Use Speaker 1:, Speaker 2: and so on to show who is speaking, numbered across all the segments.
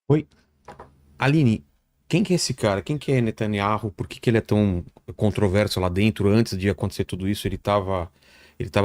Speaker 1: Oi, Aline, quem que é esse cara? Quem que é Netanyahu? Por que que ele é tão controverso lá dentro? Antes de acontecer tudo isso, ele tava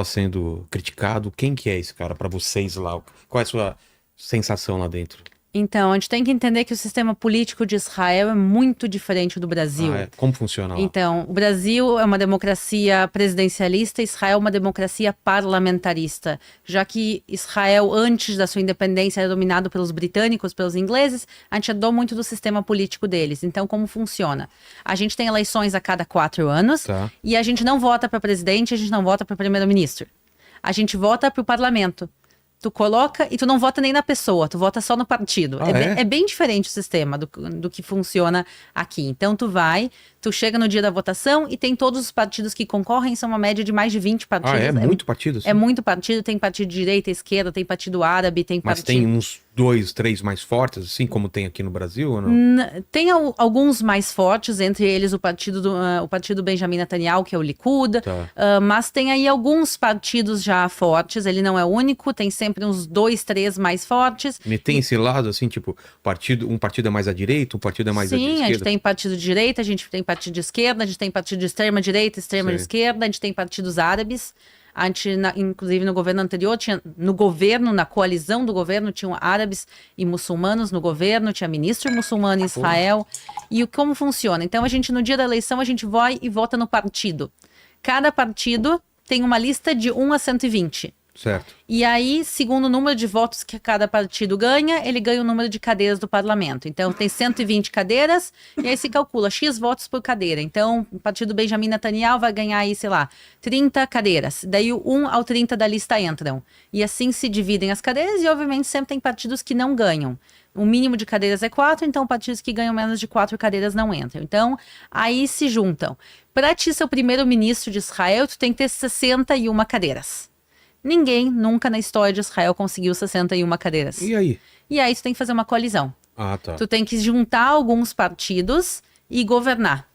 Speaker 1: sendo criticado. Quem que é esse cara para vocês lá? Qual é a sua sensação lá dentro?
Speaker 2: Então, a gente tem que entender que o sistema político de Israel é muito diferente do
Speaker 1: Ah,
Speaker 2: Brasil.
Speaker 1: é. Como funciona lá?
Speaker 2: Então, o Brasil é uma democracia presidencialista, Israel é uma democracia parlamentarista, já que Israel, antes da sua independência, era dominado pelos britânicos, pelos ingleses, a gente herdou muito do sistema político deles. Então, como funciona? A gente tem eleições a cada 4 anos
Speaker 1: Tá.
Speaker 2: e a gente não vota para presidente, a gente não vota para primeiro-ministro. A gente vota para o parlamento. Tu coloca e tu não vota nem na pessoa, tu vota só no partido.
Speaker 1: Ah, é?
Speaker 2: É bem diferente o sistema do que funciona aqui. Então tu vai, tu chega no dia da votação e tem todos os partidos que concorrem, são uma média de mais de 20
Speaker 1: Ah, é?
Speaker 2: partidos.
Speaker 1: Muito partido,
Speaker 2: É
Speaker 1: assim?
Speaker 2: muito partido, tem partido de direita, esquerda, tem partido árabe, tem
Speaker 1: Mas tem
Speaker 2: partido.
Speaker 1: uns dois, três mais fortes, assim como tem aqui no Brasil, ou não?
Speaker 2: Tem alguns mais fortes, entre eles o partido Benjamin Netanyahu, que é o Likud,
Speaker 1: Tá.
Speaker 2: mas tem aí alguns partidos já fortes, ele não é o único, tem sempre uns dois, três mais fortes.
Speaker 1: E tem esse lado, assim, tipo, um partido é mais à direita, um partido é mais à
Speaker 2: Sim, a gente
Speaker 1: esquerda?
Speaker 2: tem partido de direita, a gente tem partido de esquerda, a gente tem partido de extrema direita, extrema
Speaker 1: Sei.
Speaker 2: esquerda, a gente tem partidos árabes. A gente, inclusive no governo anterior, tinha no governo, na coalizão do governo, tinham árabes e muçulmanos no governo, tinha ministro muçulmano em
Speaker 1: Pô,
Speaker 2: Israel. Como funciona? Então, a gente, no dia da eleição, a gente vai e vota no partido. Cada partido tem uma lista de 1 a 120.
Speaker 1: certo.
Speaker 2: E aí, segundo o número de votos que cada partido ganha, ele ganha o número de cadeiras do parlamento. Então, tem 120 cadeiras, e aí se calcula X votos por cadeira. Então, o partido Benjamin Netanyahu vai ganhar aí, sei lá, 30 cadeiras. Daí, o 1 ao 30 da lista entram. E assim se dividem as cadeiras, e obviamente sempre tem partidos que não ganham. O mínimo de cadeiras é 4, então partidos que ganham menos de 4 cadeiras não entram. Então, aí se juntam. Para ti ser o primeiro-ministro de Israel, tu tem que ter 61 cadeiras. Ninguém nunca na história de Israel conseguiu 61 cadeiras.
Speaker 1: E aí?
Speaker 2: E aí tu tem que fazer uma coalizão.
Speaker 1: Ah, tá.
Speaker 2: Tu tem que juntar alguns partidos e governar.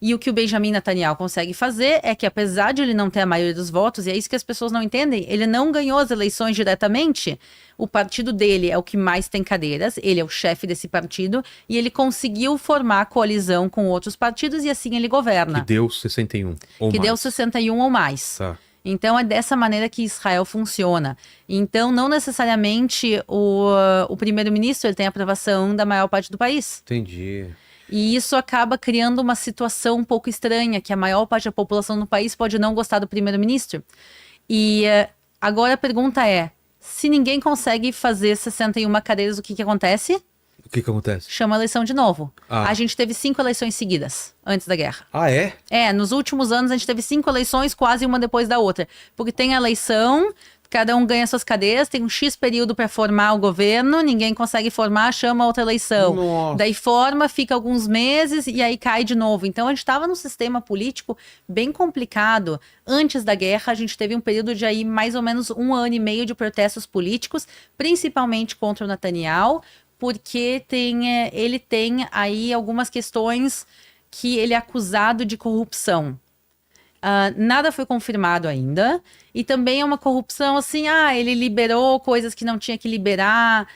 Speaker 2: E o que o Benjamin Netanyahu consegue fazer é que, apesar de ele não ter a maioria dos votos, e é isso que as pessoas não entendem, ele não ganhou as eleições diretamente. O partido dele é o que mais tem cadeiras, ele é o chefe desse partido, e ele conseguiu formar coalizão com outros partidos e assim ele
Speaker 1: Que
Speaker 2: governa,
Speaker 1: deu 61 ou
Speaker 2: que deu
Speaker 1: mais.
Speaker 2: 61 ou mais.
Speaker 1: Tá.
Speaker 2: Então é dessa maneira que Israel funciona. Então, não necessariamente o primeiro-ministro ele tem a aprovação da maior parte do país.
Speaker 1: Entendi.
Speaker 2: E isso acaba criando uma situação um pouco estranha, que a maior parte da população do país pode não gostar do primeiro-ministro. E agora a pergunta é: se ninguém consegue fazer 61 cadeiras, o que que acontece?
Speaker 1: O que que acontece?
Speaker 2: Chama a eleição de novo. A
Speaker 1: Ah.
Speaker 2: gente teve 5 eleições seguidas antes da guerra.
Speaker 1: Ah, é?
Speaker 2: Nos últimos anos a gente teve 5 eleições, quase uma depois da outra. Porque tem a eleição, cada um ganha suas cadeiras, tem um X período para formar o governo, ninguém consegue formar, chama outra eleição.
Speaker 1: Nossa.
Speaker 2: Daí forma, fica alguns meses e aí cai de novo. Então a gente estava num sistema político bem complicado. Antes da guerra, a gente teve um período de aí mais ou menos 1 ano e meio de protestos políticos, principalmente contra o Netanyahu, porque ele tem aí algumas questões que ele é acusado de corrupção. Nada foi confirmado ainda. E também é uma corrupção assim, ele liberou coisas que não tinha que liberar,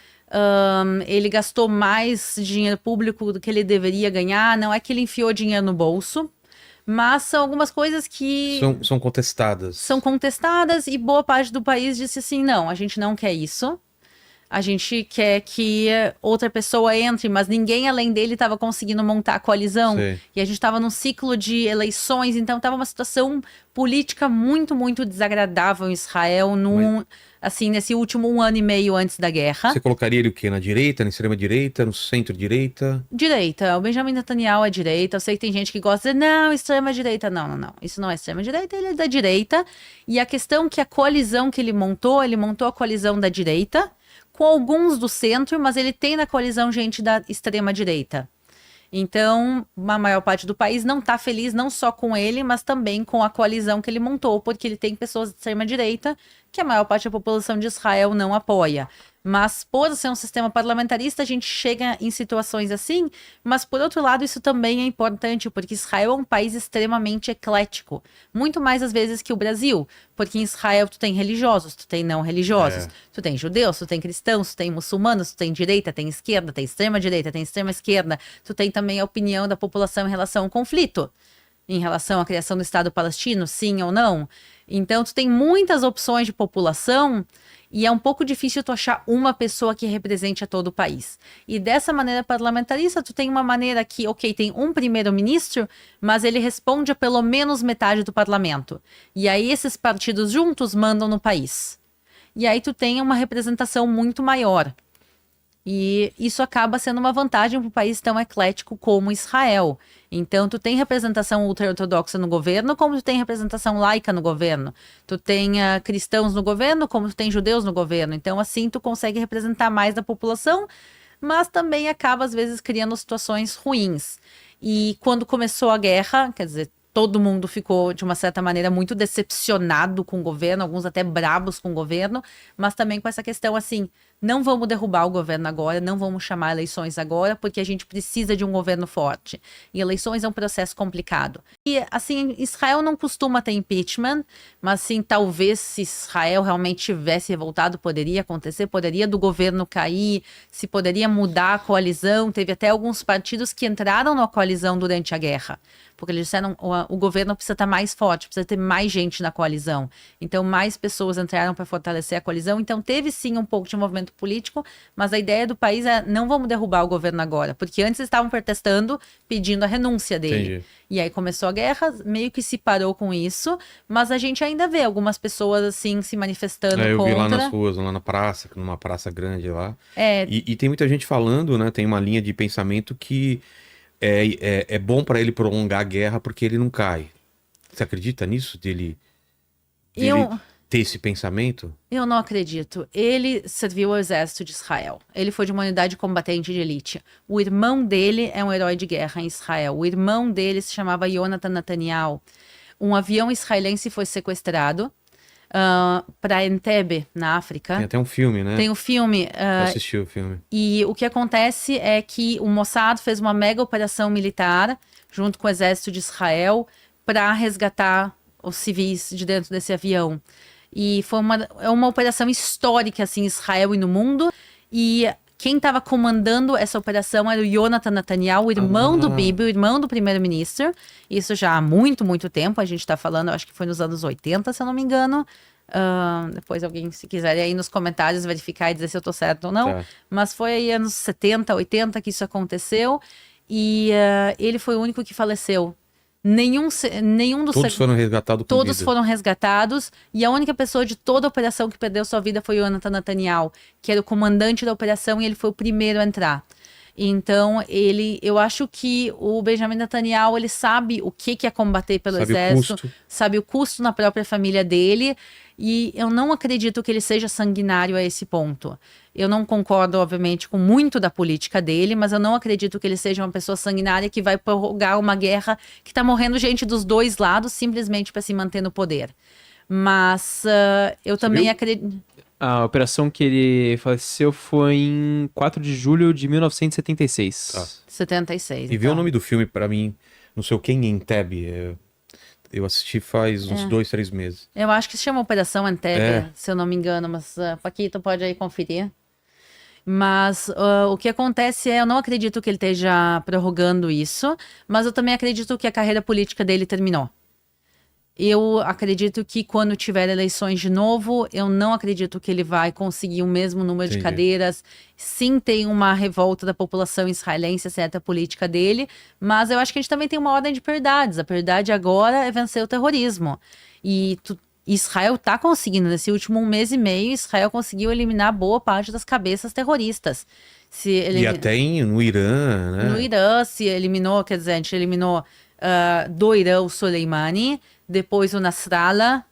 Speaker 2: ele gastou mais dinheiro público do que ele deveria ganhar. Não é que ele enfiou dinheiro no bolso, mas são algumas coisas que
Speaker 1: São
Speaker 2: são
Speaker 1: contestadas.
Speaker 2: contestadas e boa parte do país disse assim, não, a gente não quer isso. A gente quer que outra pessoa entre, mas ninguém além dele estava conseguindo montar a coalizão.
Speaker 1: Sei.
Speaker 2: E a gente estava num ciclo de eleições, então estava uma situação política muito, muito desagradável em Israel,
Speaker 1: Mas
Speaker 2: assim, nesse último 1 ano e meio antes da guerra.
Speaker 1: você colocaria ele o quê? Na direita, na extrema-direita, no centro-direita?
Speaker 2: Direita, o Benjamin Netanyahu é direita. Eu sei que tem gente que gosta de dizer, não, extrema-direita. Não, não, não. Isso não é extrema-direita, ele é da direita. E a questão que a coalizão que ele montou a coalizão da direita, com alguns do centro, mas ele tem na coalizão gente da extrema-direita. Então, a maior parte do país não está feliz não só com ele, mas também com a coalizão que ele montou, porque ele tem pessoas de extrema-direita que a maior parte da população de Israel não apoia. Mas por ser um sistema parlamentarista, a gente chega em situações assim, mas por outro lado, isso também é importante, porque Israel é um país extremamente eclético, muito mais às vezes que o Brasil, porque em Israel tu tem religiosos, tu tem não religiosos, tu tem judeus, tu tem cristãos, tu tem muçulmanos, tu tem direita, tem esquerda, tem extrema direita, tem extrema esquerda, tu tem também a opinião da população em relação ao conflito, em relação à criação do Estado palestino, sim ou não. Então tu tem muitas opções de população, e é um pouco difícil tu achar uma pessoa que represente a todo o país. E dessa maneira parlamentarista, tu tem uma maneira que, ok, tem um primeiro-ministro, mas ele responde a pelo menos metade do parlamento. E aí esses partidos juntos mandam no país. E aí tu tem uma representação muito maior. E isso acaba sendo uma vantagem para um país tão eclético como Israel. Então, tu tem representação ultra-ortodoxa no governo, como tu tem representação laica no governo. Tu tem cristãos no governo, como tu tem judeus no governo. Então, assim, tu consegue representar mais da população, mas também acaba, às vezes, criando situações ruins. E quando começou a guerra, quer dizer, todo mundo ficou, de uma certa maneira, muito decepcionado com o governo, alguns até brabos com o governo, mas também com essa questão assim, não vamos derrubar o governo agora, não vamos chamar eleições agora, porque a gente precisa de um governo forte. E eleições é um processo complicado. E, assim, Israel não costuma ter impeachment, mas, assim, talvez se Israel realmente tivesse revoltado, poderia acontecer, poderia do governo cair, se poderia mudar a coalizão. Teve até alguns partidos que entraram na coalizão durante a guerra, porque eles disseram o governo precisa estar mais forte, precisa ter mais gente na coalizão. Então, mais pessoas entraram para fortalecer a coalizão. Então, teve sim um pouco de movimento político, mas a ideia do país é não vamos derrubar o governo agora, porque antes estavam protestando, pedindo a renúncia dele.
Speaker 1: Entendi.
Speaker 2: E aí começou a guerra, meio que se parou com isso, mas a gente ainda vê algumas pessoas assim se manifestando
Speaker 1: Eu vi lá
Speaker 2: contra.
Speaker 1: nas ruas, lá na praça, numa praça grande lá.
Speaker 2: É,
Speaker 1: E tem muita gente falando, né? Tem uma linha de pensamento que é bom pra ele prolongar a guerra porque ele não cai. Você acredita nisso? Dele
Speaker 2: eu,
Speaker 1: ter esse pensamento?
Speaker 2: eu não acredito. Ele serviu ao exército de Israel. Ele foi de uma unidade combatente de elite. O irmão dele é um herói de guerra em Israel. O irmão dele se chamava Yonatan Netanyahu. Um avião israelense foi sequestrado para Entebbe, na África.
Speaker 1: Tem até um filme, né?
Speaker 2: Tem o filme.
Speaker 1: Eu assisti o filme.
Speaker 2: E o que acontece é que o Mossad fez uma mega operação militar junto com o exército de Israel para resgatar os civis de dentro desse avião. E foi uma operação histórica assim, em Israel e no mundo. E quem estava comandando essa operação era o Yonatan Netanyahu, o irmão do Bibi, o irmão do primeiro-ministro. Isso já há muito, muito tempo. A gente está falando, acho que foi nos anos 80, se eu não me engano. Depois alguém, se quiser, aí nos comentários verificar e dizer se eu tô certo ou não.
Speaker 1: Tá.
Speaker 2: Mas foi aí anos 70, 80 que isso aconteceu. E ele foi o único que faleceu. Nenhum dos
Speaker 1: Todos foram resgatados com
Speaker 2: Todos
Speaker 1: vida.
Speaker 2: foram resgatados, e a única pessoa de toda a operação que perdeu sua vida foi o Yonatan Netanyahu, que era o comandante da operação, e ele foi o primeiro a entrar. Então, eu acho que o Benjamin Netanyahu, ele sabe o que é combater pelo
Speaker 1: Sabe o
Speaker 2: exército,
Speaker 1: custo.
Speaker 2: sabe o custo na própria família dele, e eu não acredito que ele seja sanguinário a esse ponto. Eu não concordo, obviamente, com muito da política dele, mas eu não acredito que ele seja uma pessoa sanguinária que vai prorrogar uma guerra que está morrendo gente dos dois lados simplesmente para se manter no poder. Mas eu também acredito.
Speaker 3: A operação que ele faleceu foi em 4 de julho de 1976.
Speaker 1: Tá.
Speaker 2: 76.
Speaker 1: E vê o nome do filme pra mim, não sei o que, em Entebbe. Eu assisti faz uns 2, 3 meses.
Speaker 2: Eu acho que se chama Operação Entebbe,
Speaker 1: É.
Speaker 2: se eu não me engano, mas Paquito pode aí conferir. Mas o que acontece eu não acredito que ele esteja prorrogando isso, mas eu também acredito que a carreira política dele terminou. Eu acredito que quando tiver eleições de novo, eu não acredito que ele vai conseguir o mesmo número de
Speaker 1: Entendi.
Speaker 2: cadeiras. Sim, tem uma revolta da população israelense, certa política dele, mas eu acho que a gente também tem uma ordem de prioridades. A prioridade agora é vencer o terrorismo. E Israel está conseguindo, nesse último 1 mês e meio, Israel conseguiu eliminar boa parte das cabeças terroristas.
Speaker 1: E até no Irã, né?
Speaker 2: No Irã se eliminou, quer dizer, a gente eliminou do Irã o Soleimani, depois o Nasrallah,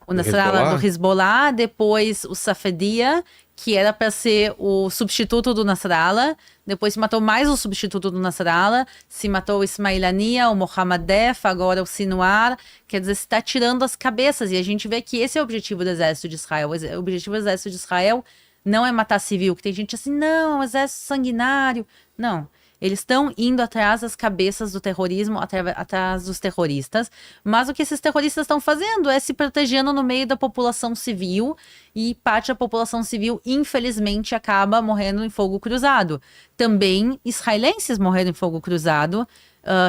Speaker 2: o Nasrallah do Hezbollah, depois o Safedia, que era para ser o substituto do Nasrallah. Depois se matou mais o substituto do Nasrallah, se matou o Ismail Haniyeh, o Mohammad Def, agora o Sinwar. Quer dizer, se está tirando as cabeças. E a gente vê que esse é o objetivo do exército de Israel. O objetivo do exército de Israel não é matar civil, que tem gente assim, não, é um exército sanguinário. Não. Eles estão indo atrás das cabeças do terrorismo, atrás dos terroristas. Mas o que esses terroristas estão fazendo é se protegendo no meio da população civil. E parte da população civil, infelizmente, acaba morrendo em fogo cruzado. Também israelenses morreram em fogo cruzado,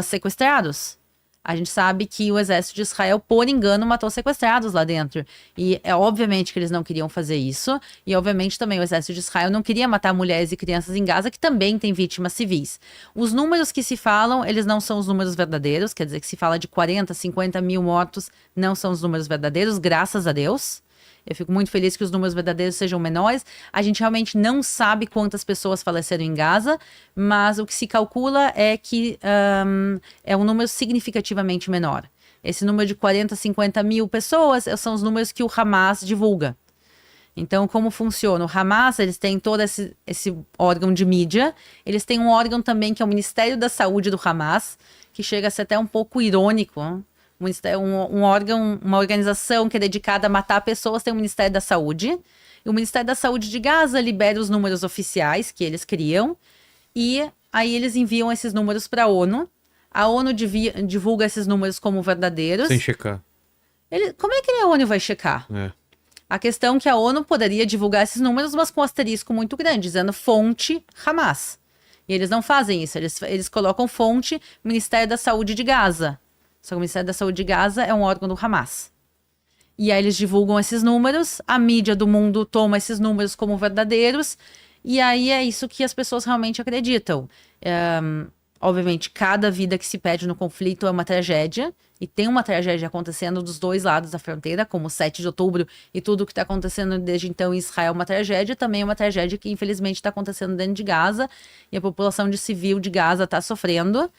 Speaker 2: sequestrados. A gente sabe que o exército de Israel, por engano, matou sequestrados lá dentro. E é obviamente que eles não queriam fazer isso. E obviamente também o exército de Israel não queria matar mulheres e crianças em Gaza, que também tem vítimas civis. Os números que se falam, eles não são os números verdadeiros. Quer dizer, que se fala de 40, 50 mil mortos, não são os números verdadeiros, graças a Deus. Eu fico muito feliz que os números verdadeiros sejam menores. A gente realmente não sabe quantas pessoas faleceram em Gaza, mas o que se calcula é que é um número significativamente menor. Esse número de 40, 50 mil pessoas são os números que o Hamas divulga. Então, como funciona? O Hamas, eles têm todo esse órgão de mídia. Eles têm um órgão também que é o Ministério da Saúde do Hamas, que chega a ser até um pouco irônico, né? Um órgão, uma organização que é dedicada a matar pessoas, tem o Ministério da Saúde. E o Ministério da Saúde de Gaza libera os números oficiais que eles criam. E aí eles enviam esses números para a ONU. A ONU divulga esses números como verdadeiros.
Speaker 1: Sem checar.
Speaker 2: Como é que a ONU vai checar? A questão é que a ONU poderia divulgar esses números, mas com um asterisco muito grande, dizendo fonte Hamas. E eles não fazem isso. Eles colocam fonte Ministério da Saúde de Gaza. Só que o Ministério da Saúde de Gaza é um órgão do Hamas. E aí eles divulgam esses números, a mídia do mundo toma esses números como verdadeiros, e aí é isso que as pessoas realmente acreditam. Obviamente, cada vida que se perde no conflito é uma tragédia, e tem uma tragédia acontecendo dos dois lados da fronteira, como o 7 de outubro e tudo o que está acontecendo desde então em Israel é uma tragédia, também é uma tragédia que infelizmente está acontecendo dentro de Gaza, e a população de civil de Gaza está sofrendo,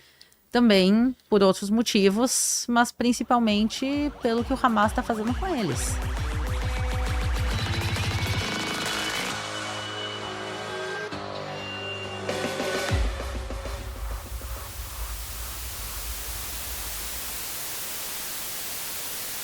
Speaker 2: também por outros motivos, mas principalmente pelo que o Hamas está fazendo com eles.